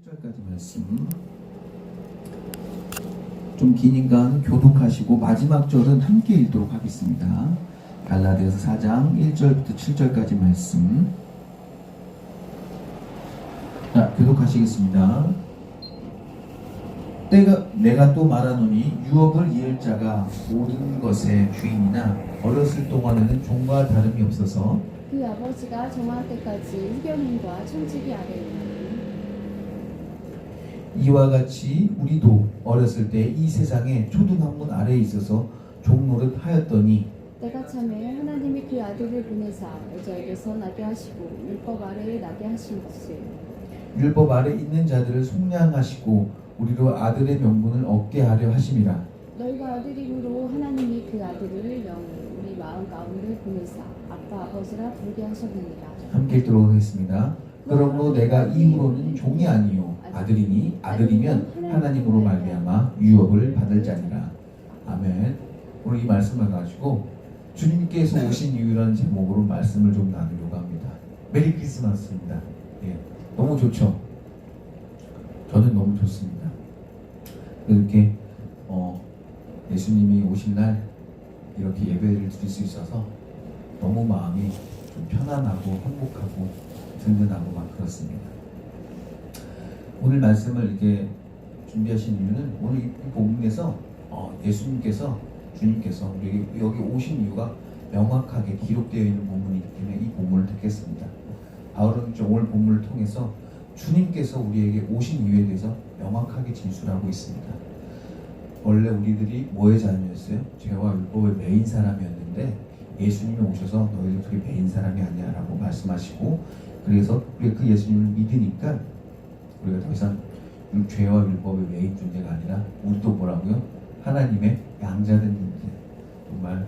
1절까지 말씀 좀 기니까 교독하시고 마지막 절은 함께 읽도록 하겠습니다. 갈라디아서 4장 1절부터 7절까지 말씀. 자, 교독하시겠습니다. 내가 또 말하노니 유업을 이을 자가 모든 것의 주인이나 어렸을 동안에는 종과 다름이 없어서 그 아버지가 정할 때까지 흑염인과 청지기 아래에 이와 같이 우리도 어렸을 때 이 세상의 초등학문 아래에 있어서 종노릇 하였더니 때가 참에 하나님이 그 아들을 보내사 여자에게서 나게 하시고 율법 아래에 나게 하신 것을 율법 아래 있는 자들을 속량하시고 우리로 아들의 명분을 얻게 하려 하심이라. 너희가 아들임으로 하나님이 그 아들을 영이 우리 마음 가운데 보내사 아빠 아버지라 부르게 하셨느니라. 함께 읽도록 하겠습니다. 그러므로 내가 이후로는 종이 아니요 아들이니 아들이면 하나님으로 말미암아 유업을 받을 자니라. 아멘. 오늘 이 말씀을 가지고 주님께서 오신 이유라는 제목으로 말씀을 좀 나누려고 합니다. 메리 크리스마스입니다. 예, 너무 좋죠. 저는 너무 좋습니다. 이렇게 예수님이 오신 날 이렇게 예배를 드릴 수 있어서 너무 마음이 좀 편안하고 행복하고 든든하고 막 그렇습니다. 오늘 말씀을 이렇게 준비하신 이유는 오늘 이 본문에서 예수님께서 주님께서 우리 여기 오신 이유가 명확하게 기록되어 있는 본문이기 때문에 이 본문을 듣겠습니다. 바울은 오늘 본문을 통해서 주님께서 우리에게 오신 이유에 대해서 명확하게 진술하고 있습니다. 원래 우리들이 뭐의 자녀였어요? 죄와 율법의 매인 사람이었는데 예수님이 오셔서 너희들 그게 매인 사람이 아니야 라고 말씀하시고, 그래서 우리가 그 예수님을 믿으니까 우리가 더 이상 죄와 율법의 매인 존재가 아니라 우리도 뭐라고요? 하나님의 양자된 존재, 정말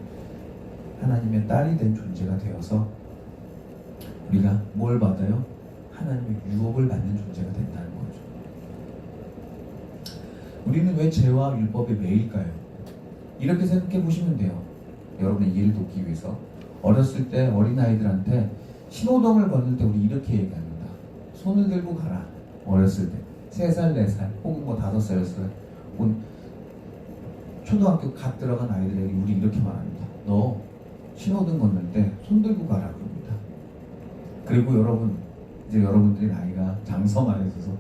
하나님의 딸이 된 존재가 되어서 우리가 뭘 받아요? 하나님의 유업을 받는 존재가 된다는 거죠. 우리는 왜 죄와 율법에 매일까요? 이렇게 생각해 보시면 돼요. 여러분의 이해를 돕기 위해서 어렸을 때 어린아이들한테 신호등을 건널 때 우리 이렇게 얘기합니다. 손을 들고 가라. 어렸을 때 3살, 4살 혹은 뭐 5살, 6살 혹은 초등학교 갓 들어간 아이들에게 우리 이렇게 말합니다. 너 신호등 건널 때 손 들고 가라 그럽니다. 그리고 여러분, 이제 여러분들의 나이가 장성하여 있어서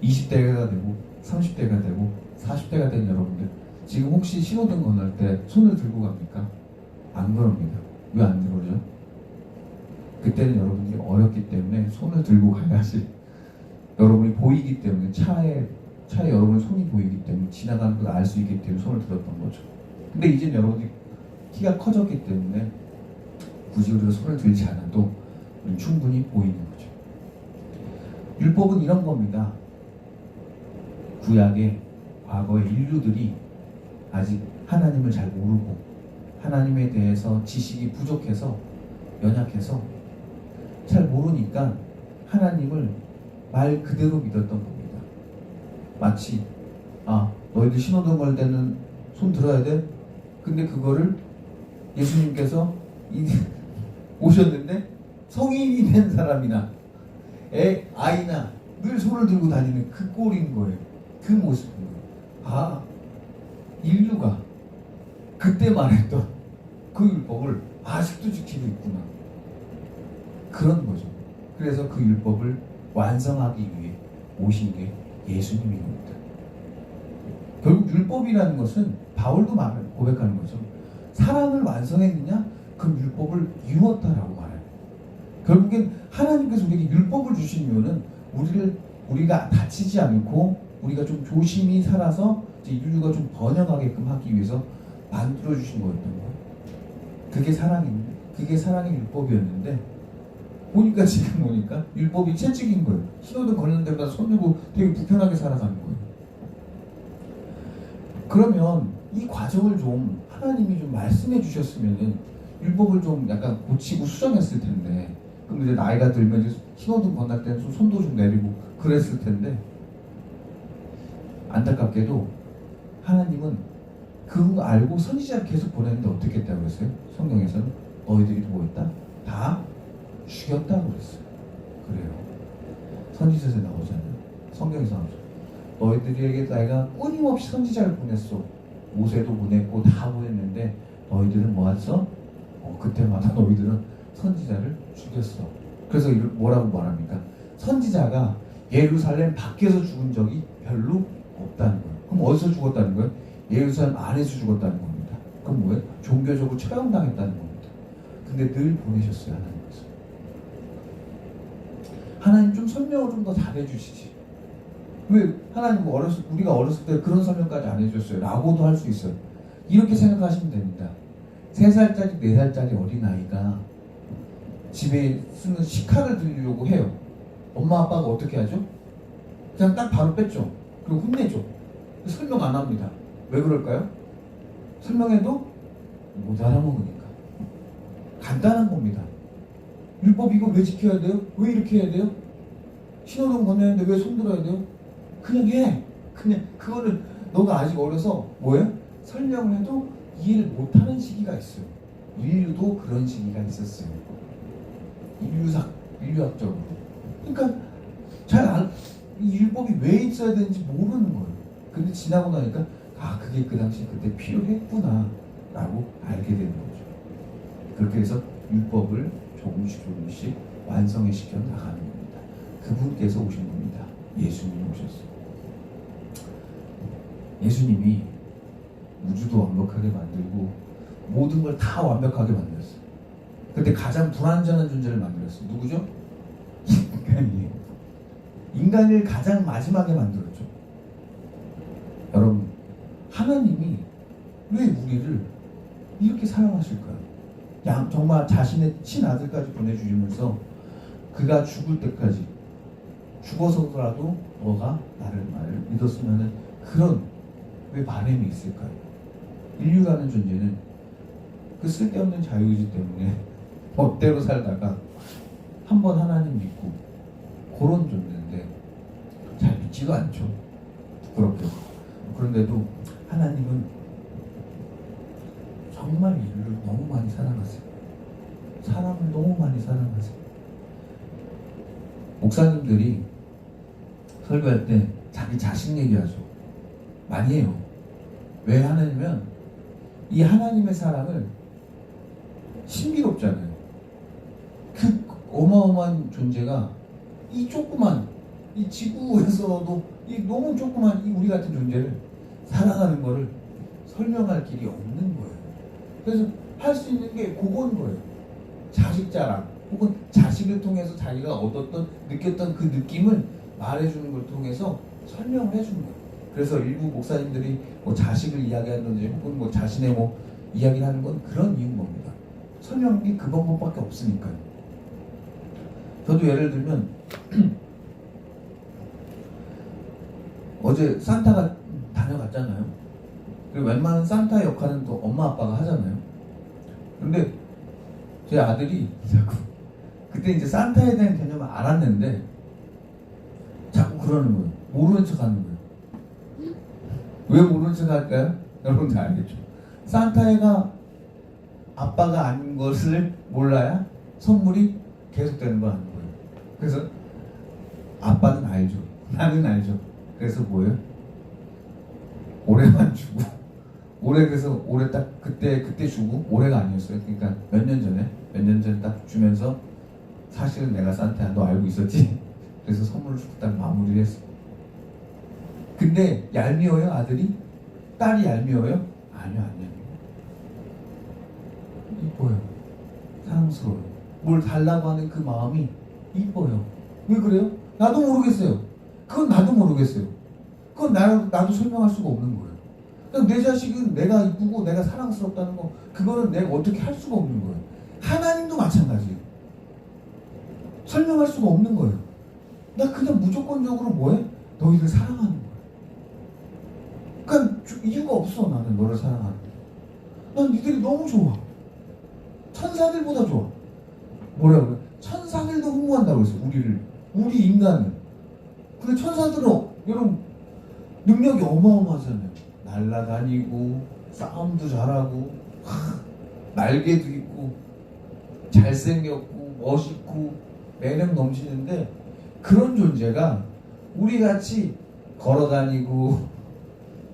20대가 되고 30대가 되고 40대가 된 여러분들, 지금 혹시 신호등 건널 때 손을 들고 갑니까? 안 그럽니다. 왜 안 그러죠? 그때는 여러분들이 어렸기 때문에 손을 들고 가야지, 여러분이 보이기 때문에 차에 여러분의 손이 보이기 때문에 지나가는 걸 알 수 있기 때문에 손을 들었던 거죠. 근데 이제 여러분이 키가 커졌기 때문에 굳이 우리가 손을 들지 않아도 충분히 보이는 거죠. 율법은 이런 겁니다. 구약의 과거의 인류들이 아직 하나님을 잘 모르고 하나님에 대해서 지식이 부족해서 연약해서 잘 모르니까 하나님을 말 그대로 믿었던 겁니다. 마치 너희들 신호등 걸 때는 손 들어야 돼? 근데 그거를 예수님께서 오셨는데 성인이 된 사람이나 아이나 늘 손을 들고 다니는 그 꼴인 거예요. 그 모습인 거예요. 인류가 그때 말했던 그 율법을 아직도 지키고 있구나, 그런 거죠. 그래서 그 율법을 완성하기 위해 오신 게 예수님인 겁니다. 결국 율법이라는 것은 바울도 고백하는 거죠. 사랑을 완성했느냐? 그 율법을 이루었다라고 말해요. 결국엔 하나님께서 우리에게 율법을 주신 이유는 우리가 다치지 않고 우리가 좀 조심히 살아서 이제 인류가 좀 번영하게끔 하기 위해서 만들어 주신 거였던 거예요. 그게 사랑의 율법이었는데 지금 보니까 율법이 채찍인 거예요. 신호등 걸리는 데마다 손 들고 되게 불편하게 살아가는 거예요. 그러면 이 과정을 좀 하나님이 좀 말씀해 주셨으면은 율법을 좀 약간 고치고 수정했을 텐데, 그럼 이제 나이가 들면 이제 신호등 건널 때는 손도 좀 내리고 그랬을 텐데, 안타깝게도 하나님은 그거 알고 선지자를 계속 보냈는데 어떻게 했다고 그랬어요? 성경에서는 너희들이 뭐했다? 다 죽였다고 그랬어요. 그래요. 선지자에서 나오잖아요. 성경에서 나오죠. 너희들에게 내가 끊임없이 선지자를 보냈어. 모세도 보냈고 다 보냈는데 너희들은 뭐 했어? 그때마다 너희들은 선지자를 죽였어. 그래서 뭐라고 말합니까? 선지자가 예루살렘 밖에서 죽은 적이 별로 없다는 거예요. 그럼 어디서 죽었다는 거예요? 예루살렘 안에서 죽었다는 겁니다. 그럼 뭐예요? 종교적으로 처형당했다는 겁니다. 근데 늘 보내셨어요, 하나님께서. 하나님 좀 설명을 좀 더 잘해주시지. 왜 하나님 우리가 어렸을 때 그런 설명까지 안 해줬어요? 라고도 할 수 있어요. 이렇게 생각하시면 됩니다. 3살짜리, 4살짜리 어린아이가 집에 쓰는 식칼을 들려고 해요. 엄마 아빠가 어떻게 하죠? 그냥 딱 바로 뺐죠. 그리고 혼내죠. 설명 안 합니다. 왜 그럴까요? 설명해도 못 알아먹으니까. 간단한 겁니다. 율법 이거 왜 지켜야 돼요? 왜 이렇게 해야 돼요? 신호등 건너는데 왜 손들어야 돼요? 그냥 해. 그냥 그거를 너가 아직 어려서 뭐예요? 설명을 해도 이해를 못하는 시기가 있어요. 인류도 그런 시기가 있었어요. 인류학적으로. 그러니까 이 율법이 왜 있어야 되는지 모르는 거예요. 근데 지나고 나니까 그게 그 당시 그때 필요했구나 라고 알게 되는 거죠. 그렇게 해서 율법을 조금씩 완성해 시켜 나가는 겁니다. 그분께서 오신 겁니다. 예수님이 오셨어요. 예수님이 우주도 완벽하게 만들고 모든 걸 다 완벽하게 만들었어요. 근데 가장 불완전한 존재를 만들었어요. 누구죠? 인간이에요. 인간을 가장 마지막에 만들었죠. 여러분, 하나님이 왜 우리를 이렇게 사랑하실까요? 정말 자신의 친아들까지 보내주시면서 그가 죽을 때까지 죽어서라도 너가 말을 믿었으면 하는 그런 왜 바람이 있을까요? 인류라는 존재는 그 쓸데없는 자유의지 때문에 멋대로 살다가 한번 하나님 믿고 그런 존재인데 잘 믿지도 않죠. 부끄럽게. 그런데도 하나님은 정말 인류를 너무 많이 사랑하세요. 사람을 너무 많이 사랑하세요. 목사님들이 설교할 때 자기 자식 얘기하죠. 많이 해요. 왜 하냐면 이 하나님의 사랑을 신비롭잖아요. 그 어마어마한 존재가 이 조그만 이 지구에서도 이 너무 조그만 이 우리 같은 존재를 사랑하는 거를 설명할 길이 없는 거예요. 그래서 할 수 있는 게 그건 거예요. 자식 자랑 혹은 자식을 통해서 자기가 얻었던 느꼈던 그 느낌을 말해주는 걸 통해서 설명을 해주는 거예요. 그래서 일부 목사님들이 뭐 자식을 이야기하는지 혹은 뭐 자신의 뭐 이야기를 하는 건 그런 이유인 겁니다. 설명이 그 방법밖에 없으니까요. 저도 예를 들면 어제 산타가 다녀갔잖아요. 그리고 웬만한 산타 역할은 또 엄마 아빠가 하잖아요. 근데 제 아들이 자꾸 그때 이제 산타에 대한 개념을 알았는데 자꾸 그러는 거예요. 모르는 척 하는 거예요. 왜 모르는 척 할까요? 여러분들 알겠죠? 산타가 아빠가 아닌 것을 몰라야 선물이 계속되는 거 아는 거예요. 그래서 아빠는 알죠. 나는 알죠. 그래서 뭐예요? 올해만 주고 올해 그래서 올해 딱 그때 주고 올해가 아니었어요. 그러니까 몇 년 전에 딱 주면서 사실은 내가 산타야. 너 알고 있었지? 그래서 선물을 주고 딱 마무리를 했어. 근데 얄미워요 아들이? 딸이 얄미워요? 아니요 안 얄미워요. 이뻐요. 사랑스러워요. 뭘 달라고 하는 그 마음이 이뻐요. 왜 그래요? 나도 모르겠어요. 그건 나도 모르겠어요. 그건 나도 설명할 수가 없는 거예요. 내 자식은 내가 이쁘고 내가 사랑스럽다는 거 그거는 내가 어떻게 할 수가 없는 거예요. 하나님도 마찬가지예요. 설명할 수가 없는 거예요. 나 그냥 무조건적으로 뭐해? 너희를 사랑하는 거예요. 그러니까 이유가 없어. 나는 너를 사랑하는 거예요. 난 니들이 너무 좋아. 천사들보다 좋아. 뭐라고 그래? 천사들도 흠모한다고 했어. 우리 인간을. 근데 천사들은 여러분 능력이 어마어마하잖아요. 날라다니고 싸움도 잘하고 날개도 있고 잘생겼고 멋있고 매력 넘치는데 그런 존재가 우리 같이 걸어다니고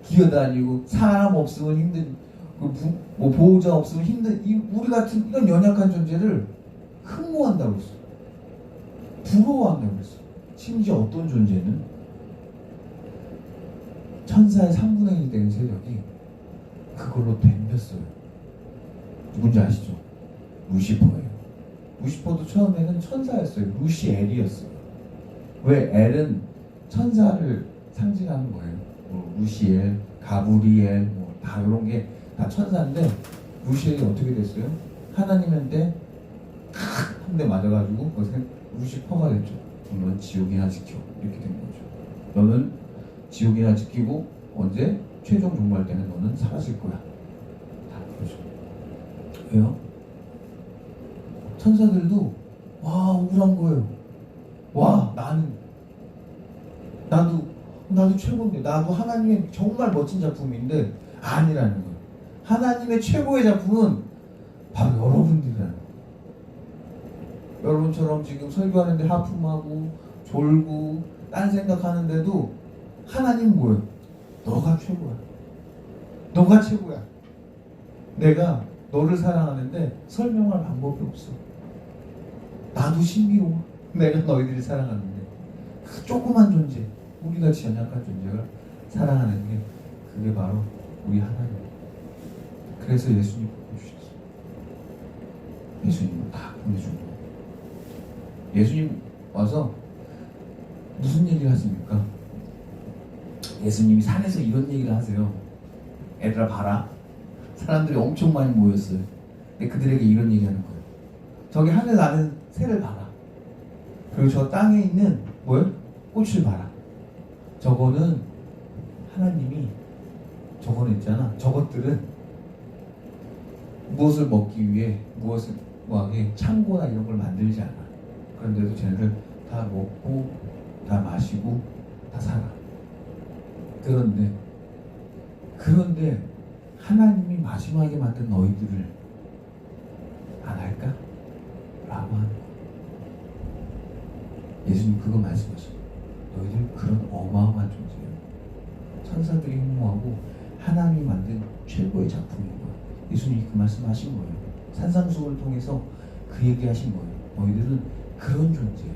기어다니고 사람 없으면 힘든 뭐 보호자 없으면 힘든 우리 같은 이런 연약한 존재를 흠모한다고 했어. 부러워한다고 했어. 심지어 어떤 존재는 천사의 3분의 1 되는 세력이 그걸로 덤볐어요. 누군지 아시죠? 루시퍼예요. 루시퍼도 처음에는 천사였어요. 루시엘이었어요. 왜? 엘은 천사를 상징하는 거예요. 뭐 루시엘, 가브리엘 뭐 다 이런 게 다 천사인데 루시엘이 어떻게 됐어요? 하나님한테 한 대 맞아가지고 루시퍼가 됐죠. 너는 지옥이나 지켜 이렇게 된 거죠. 너는 지옥이나 지키고 언제 최종 종말 때는 너는 사라질 거야. 다 그러죠. 왜요? 천사들도 와 억울한 거예요. 와 나도 최고인데 나도 하나님의 정말 멋진 작품인데 아니라는 거예요. 하나님의 최고의 작품은 바로 여러분들이라는 거예요. 여러분처럼 지금 설교하는데 하품하고 졸고 딴 생각하는데도 하나님 뭐예요? 너가 최고야. 너가 최고야. 내가 너를 사랑하는데 설명할 방법이 없어. 나도 신비로워. 내가 너희들을 사랑하는데 그 조그만 존재, 우리같이 연약한 존재를 사랑하는 게 그게 바로 우리 하나님. 그래서 예수님 보내주셨어. 예수님을 다 보내준 거예요. 예수님 와서 무슨 얘기를 하십니까? 예수님이 산에서 이런 얘기를 하세요. 애들아 봐라. 사람들이 엄청 많이 모였어요. 근데 그들에게 이런 얘기하는 거예요. 저기 하늘 나는 새를 봐라. 그리고 저 땅에 있는 뭘? 꽃을 봐라. 저거는 하나님이 저거는 있잖아. 저것들은 무엇을 먹기 위해 무엇을 뭐하게 창고나 이런 걸 만들지 않아. 그런데도 쟤네들 다 먹고 다 마시고 다 살아. 그런데 하나님이 마지막에 만든 너희들을 안 할까? 라고 하는 거예요. 예수님 그거 말씀하셔요. 너희들 그런 어마어마한 존재예요. 천사들이 흠모하고 하나님이 만든 최고의 작품인 거예요. 예수님이 그 말씀하신 거예요. 산상수훈을 통해서 그 얘기하신 거예요. 너희들은 그런 존재야.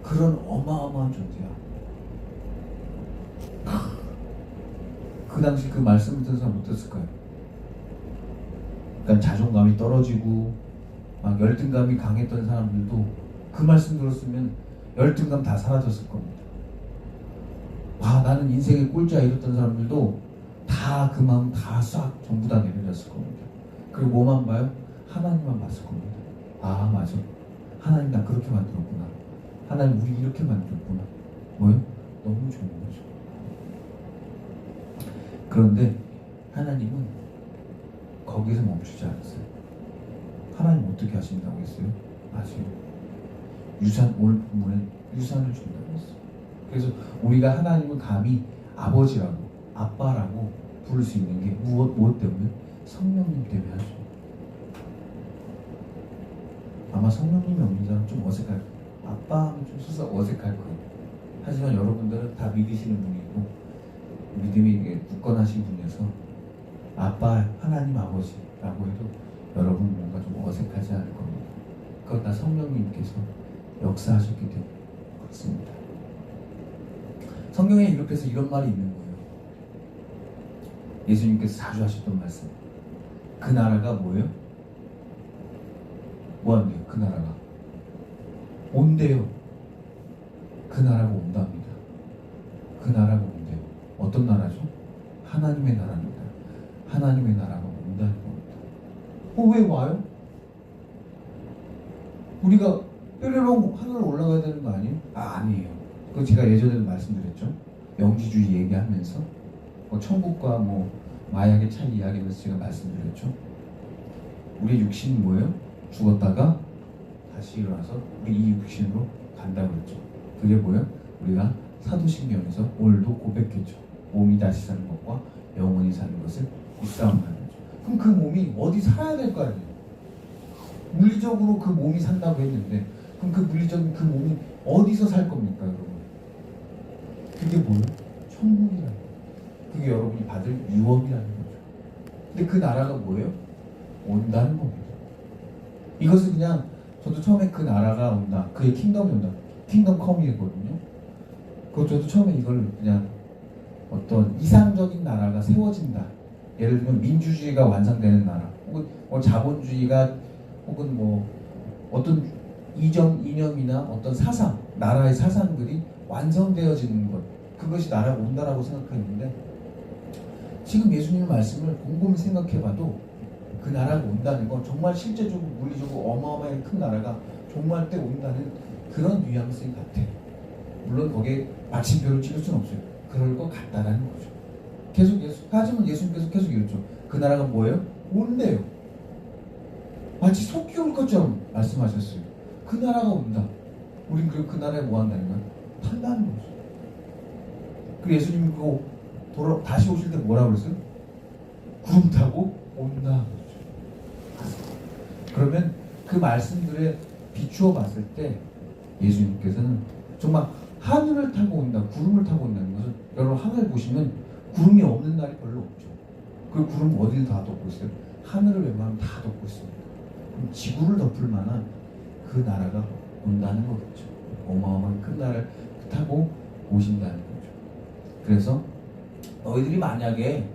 그런 어마어마한 존재야. 그 당시 그 말씀을 듣는 사람 어땠을까요? 그러니까 자존감이 떨어지고 막 열등감이 강했던 사람들도 그 말씀 들었으면 열등감 다 사라졌을 겁니다. 와 나는 인생의 꼴찌야 이랬던 사람들도 다 그 마음 다 싹 전부 다 내려졌을 겁니다. 그리고 뭐만 봐요? 하나님만 봤을 겁니다. 아 맞아. 하나님 나 그렇게 만들었구나. 하나님 우리 이렇게 만들었구나. 뭐요? 너무 좋은 거죠. 그런데 하나님은 거기서 멈추지 않았어요. 하나님 어떻게 하신다고 했어요? 아세요? 오늘 본문에 유산을 준다고 했어요. 그래서 우리가 하나님을 감히 아버지라고 아빠라고 부를 수 있는 게 무엇 때문에? 성령님 때문에 하죠. 아마 성령님이 없는 사람 좀 어색할 거예요. 아빠 하면 좀 어색할 거예요. 하지만 여러분들은 다 믿으시는 분이고 믿음이 굳건하신 분이어서 아빠, 하나님 아버지라고 해도 여러분 뭔가 좀 어색하지 않을 겁니다. 그건 다 성령님께서 역사하셨기 때문에 그렇습니다. 성경에 이렇게 해서 이런 말이 있는 거예요. 예수님께서 자주 하셨던 말씀. 그 나라가 뭐예요? 뭐한대요? 그 나라가 온대요. 그 나라가 온답니다. 그 나라가 온대요. 어떤 나라죠? 하나님의 나라입니다. 하나님의 나라가 온다는 겁니다. 왜 와요? 우리가 뾰로롱 하늘로 올라가야 되는 거 아니에요? 아니에요. 그거 제가 예전에도 말씀드렸죠. 영지주의 얘기하면서 천국과 마약의 차이 이야기하면서 제가 말씀드렸죠. 우리 육신이 뭐예요? 죽었다가 다시 일어나서 우리 이 육신으로 간다고 그랬죠. 그게 뭐예요? 우리가 사도신경에서 오늘도 고백했죠. 몸이 다시 사는 것과 영원히 사는 것을 싸움하는 거죠. 그럼 그 몸이 어디 살아야 될 거 아니에요? 물리적으로 그 몸이 산다고 했는데 그럼 그 물리적인 그 몸이 어디서 살 겁니까, 여러분? 그게 뭐예요? 천국이라는 거예요. 그게 여러분이 받을 유업이라는 거죠. 근데 그 나라가 뭐예요? 온다는 겁니다. 이것은 그냥 저도 처음에 그 나라가 온다, 그의 킹덤이 온다, 킹덤 컴이거든요. 그거 저도 처음에 이걸 그냥 어떤 이상적인 나라가 세워진다, 예를 들면 민주주의가 완성되는 나라, 혹은 뭐 자본주의가, 혹은 뭐 어떤 이념이나 어떤 사상, 나라의 사상들이 완성되어지는 것, 그것이 나라가 온다라고 생각했는데, 지금 예수님 말씀을 곰곰이 생각해봐도 그 나라가 온다는 건 정말 실제적으로 물리적으로 어마어마하게 큰 나라가 종말 때 온다는 그런 뉘앙스 같아. 물론 거기에 마침표를 찍을 수는 없어요. 그럴 것 같다라는 거죠. 하지만 예수님께서 계속 이랬죠. 그 나라가 뭐예요? 온대요. 마치 속기 올 것처럼 말씀하셨어요. 그 나라가 온다. 우린 그리고 그 나라에 뭐 한다는 거야? 탄다는 거죠. 그리고 예수님이 그거 다시 오실 때 뭐라고 그랬어요? 구름 타고 온다. 그러면 그 말씀들에 비추어 봤을 때 예수님께서는 정말 하늘을 타고 온다, 구름을 타고 온다는 것은, 여러분 하늘 보시면 구름이 없는 날이 별로 없죠. 그 구름 어디를 다 덮고 있어요? 하늘을 웬만하면 다 덮고 있습니다. 그럼 지구를 덮을 만한 그 나라가 온다는 거겠죠. 어마어마한 큰 나라를 타고 오신다는 거죠. 그래서 너희들이 만약에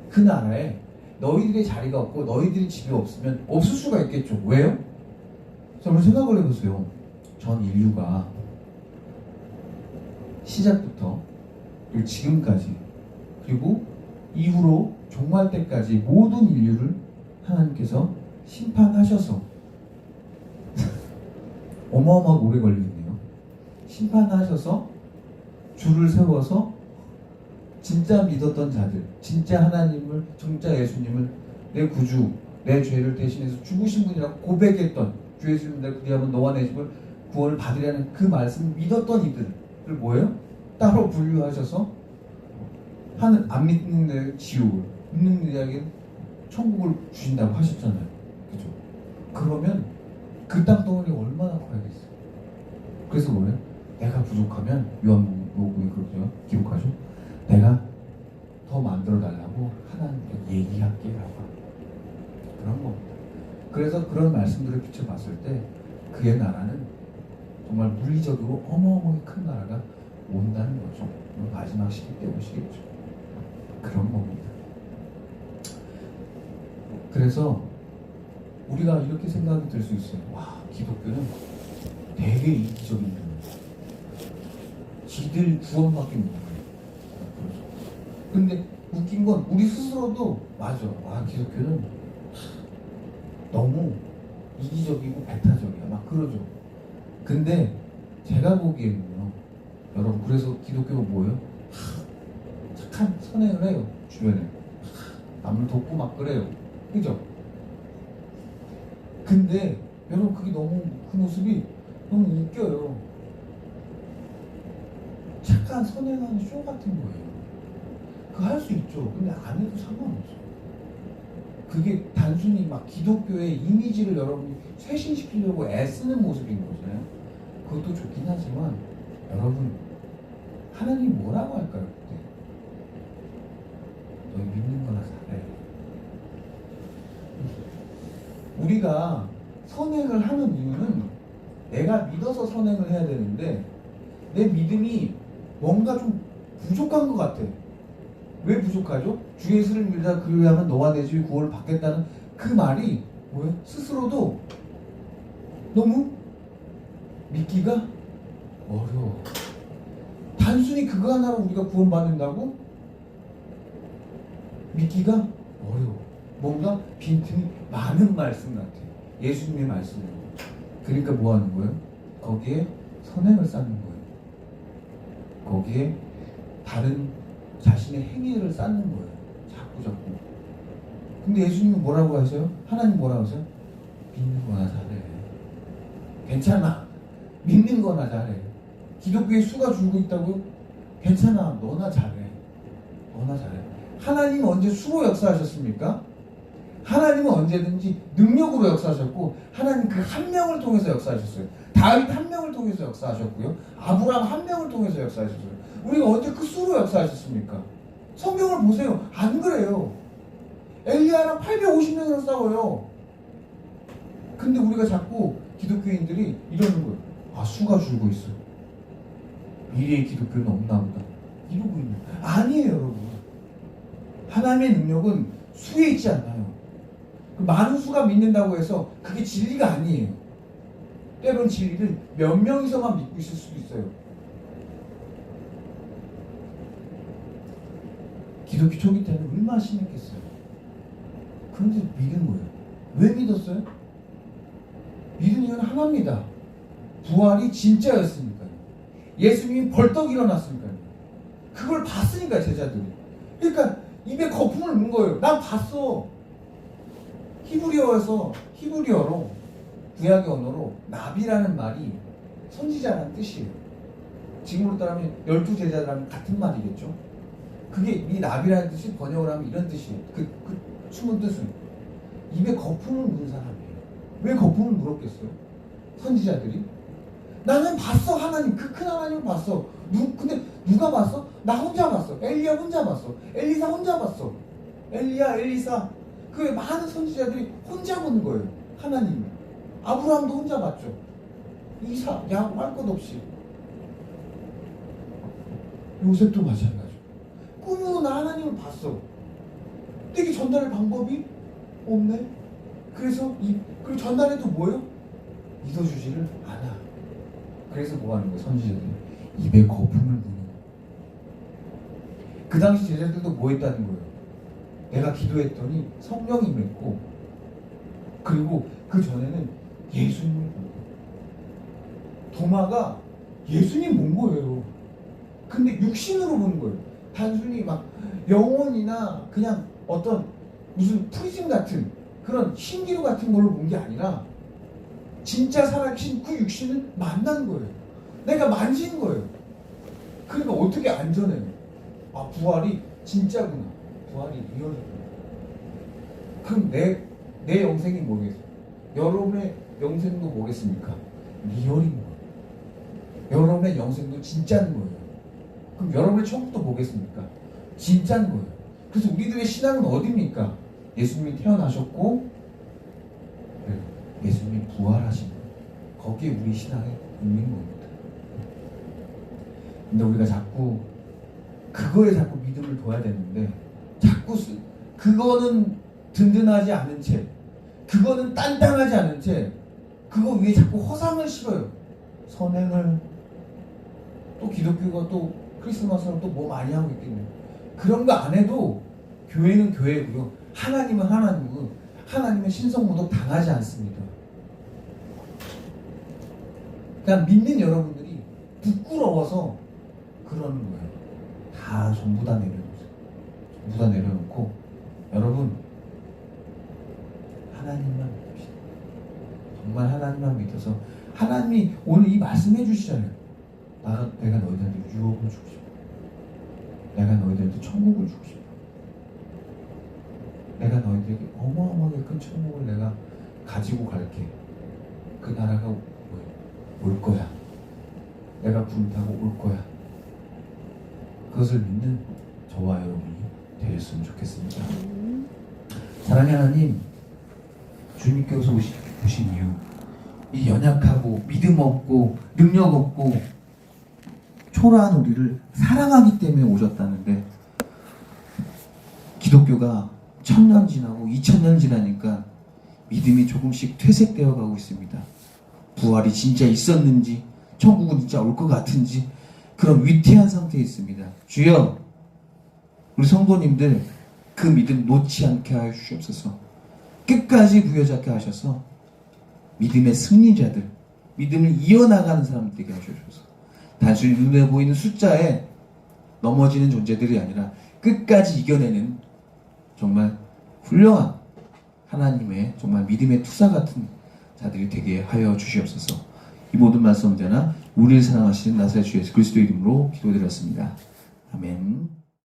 그 나라에 너희들의 자리가 없고 너희들이 집이 없으면 없을 수가 있겠죠. 왜요? 여러분 생각을 해보세요. 전 인류가 시작부터 그리고 지금까지, 그리고 이후로 종말 때까지 모든 인류를 하나님께서 심판하셔서 어마어마하게 오래 걸리겠네요. 심판하셔서 줄을 세워서 진짜 믿었던 자들, 진짜 하나님을, 진짜 예수님을 내 구주, 내 죄를 대신해서 죽으신 분이라고 고백했던 주 예수님, 내 그리하면 너와 내 집을 구원을 받으려는 그 말씀을 믿었던 이들을 뭐예요? 따로 분류하셔서 하는, 안 믿는 데 지옥을, 믿는 이들에게 천국을 주신다고 하셨잖아요. 그죠? 그러면 그 땅덩어리 얼마나 커야겠어요? 그래서 뭐예요? 내가 부족하면, 요한복음이 그렇죠? 기록하죠? 내가 더 만들어 달라고 하나님께 얘기할게라고 그런 겁니다. 그래서 그런 말씀들을 비춰봤을 때 그의 나라는 정말 물리적으로 어마어마하게 큰 나라가 온다는 거죠. 마지막 시기 때 오시겠죠. 그런 겁니다. 그래서 우리가 이렇게 생각이 들 수 있어요. 와, 기독교는 되게 이기적인 거예요. 지들 구원받기 못해요. 근데 웃긴 건 우리 스스로도 맞아. 아, 기독교는 너무 이기적이고 배타적이야. 막 그러죠. 근데 제가 보기에는요, 여러분, 그래서 기독교가 뭐예요? 착한 선행을 해요. 주변에 남을 돕고 막 그래요. 그죠? 근데 여러분, 그게 너무, 그 모습이 너무 웃겨요. 착한 선행하는 쇼 같은 거예요. 그거 할 수 있죠. 근데 안 해도 상관없어. 그게 단순히 막 기독교의 이미지를 여러분이 쇄신시키려고 애쓰는 모습인 거잖아요. 그것도 좋긴 하지만, 여러분, 하나님 뭐라고 할까요? 그때? 너희 믿는 거나 잘해. 우리가 선행을 하는 이유는 내가 믿어서 선행을 해야 되는데, 내 믿음이 뭔가 좀 부족한 것 같아. 왜 부족하죠? 주 예수를 믿으라 그리하면 너와 내 집이 구원을 받겠다는 그 말이 뭐예요? 스스로도 너무 믿기가 어려워. 단순히 그거 하나로 우리가 구원받는다고 믿기가 어려워. 뭔가 빈틈이 많은 말씀 같아. 예수님의 말씀으로. 그러니까 뭐 하는 거예요? 거기에 선행을 쌓는 거예요. 거기에 다른 자신의 행위를 쌓는 거예요. 자꾸. 근데 예수님은 뭐라고 하세요? 하나님 뭐라고 하세요? 믿는 거나 잘해. 괜찮아. 믿는 거나 잘해. 기독교의 수가 줄고 있다고요? 괜찮아. 너나 잘해. 너나 잘해. 하나님은 언제 수로 역사하셨습니까? 하나님은 언제든지 능력으로 역사하셨고, 하나님 그 한 명을 통해서 역사하셨어요. 다윗 한 명을 통해서 역사하셨고요. 아브라함 한 명을 통해서 역사하셨어요. 우리가 언제 그 수로 역사하셨습니까? 성경을 보세요. 안 그래요. 엘리야랑 850년을 싸워요. 근데 우리가 자꾸 기독교인들이 이러는 거예요. 아, 수가 줄고 있어. 미래의 기독교는 없나 보다. 이러고 있는 거예요. 아니에요, 여러분. 하나님의 능력은 수에 있지 않아요. 많은 수가 믿는다고 해서 그게 진리가 아니에요. 때론 진리를 몇 명이서만 믿고 있을 수도 있어요. 기독교 초기 때는 얼마나 심했겠어요. 그런데 믿은 거예요. 왜 믿었어요? 믿은 이유는 하나입니다. 부활이 진짜였으니까요. 예수님이 벌떡 일어났으니까요. 그걸 봤으니까 제자들이. 그러니까 입에 거품을 문 거예요. 난 봤어. 히브리어로 구약의 언어로 나비라는 말이 선지자라는 뜻이에요. 지금으로 따르면 12제자라는 같은 말이겠죠. 그게 이 나비라는 뜻이 번역을 하면 이런 뜻이에요. 그 숨은 뜻은 입에 거품을 문 사람이에요. 왜 거품을 물었겠어요? 선지자들이. 나는 봤어. 하나님, 그 큰 하나님을 봤어. 근데 누가 봤어? 나 혼자 봤어. 엘리야 혼자 봤어. 엘리사 혼자 봤어. 엘리야, 엘리사. 그 많은 선지자들이 혼자 보는 거예요. 하나님. 아브라함도 혼자 봤죠. 이삭, 야곱 할 것 없이. 요셉도 마찬가지. 꿈으로 나 하나님을 봤어. 근데 이게 전달할 방법이 없네. 그래서 그리고 전달해도 뭐예요? 믿어주지를 않아. 그래서 뭐 하는 거예요? 선지자들이 입에 거품을 부는 거예요. 그 당시 제자들도 뭐 했다는 거예요? 내가 기도했더니 성령이 임했고, 그리고 그 전에는 예수님을 본 거예요. 도마가 예수님 본 거예요. 근데 육신으로 보는 거예요. 단순히 막 영혼이나 그냥 어떤 무슨 프리즘 같은 그런 신기루 같은 걸로 본 게 아니라 진짜 살아계신 그 육신을 만난 거예요. 내가 만진 거예요. 그러니까 어떻게 안전해요? 아, 부활이 진짜구나. 부활이 리얼이구나. 그럼 내 영생이 뭐겠어요? 여러분의 영생도 뭐겠습니까? 리얼인 거예요. 여러분의 영생도 진짜인 거예요. 그럼 여러분의 천국도 뭐겠습니까? 진짜인 거예요. 그래서 우리들의 신앙은 어디입니까? 예수님이 태어나셨고 예수님이 부활하신 거예요. 거기에 우리 신앙이 있는 겁니다. 근데 우리가 자꾸 그거에 자꾸 믿음을 둬야 되는데 자꾸 그거는 든든하지 않은 채, 그거는 단단하지 않은 채 그거 위에 자꾸 허상을 실어요. 선행을 또 기독교가 또 크리스마스는 또 뭐 많이 하고 있겠네요. 그런 거 안 해도 교회는 교회고요. 하나님은 하나님이고 하나님은 신성모독 당하지 않습니다. 그냥 믿는 여러분들이 부끄러워서 그러는 거예요. 다 전부 다 내려놓으세요. 전부 다 내려놓고 여러분 하나님만 믿읍시다. 정말 하나님만 믿어서 하나님이 오늘 이 말씀해 주시잖아요. 내가 너희들한테 유업을 주고 싶어. 내가 너희들한테 천국을 주고 싶어. 내가 너희들에게 어마어마하게 큰 천국을 내가 가지고 갈게. 그 나라가 올 거야. 내가 불타고 올 거야. 그것을 믿는 저와 여러분이 되셨으면 좋겠습니다. 사랑하는 하나님, 주님께서 오신 이유, 이 연약하고 믿음 없고 능력 없고 초라한 우리를 사랑하기 때문에 오셨다는데, 기독교가 1000년 지나고 2000년 지나니까 믿음이 조금씩 퇴색되어 가고 있습니다. 부활이 진짜 있었는지, 천국은 진짜 올 것 같은지 그런 위태한 상태에 있습니다. 주여, 우리 성도님들 그 믿음 놓지 않게 하여 주시옵소서. 끝까지 부여잡게 하셔서 믿음의 승리자들, 믿음을 이어나가는 사람들 되게 하셔주셔서 단순히 눈에 보이는 숫자에 넘어지는 존재들이 아니라 끝까지 이겨내는 정말 훌륭한 하나님의 정말 믿음의 투사 같은 자들이 되게 하여 주시옵소서. 이 모든 말씀 언제나 우리를 사랑하시는 나사렛 주 예수 그리스도 이름으로 기도드렸습니다. 아멘.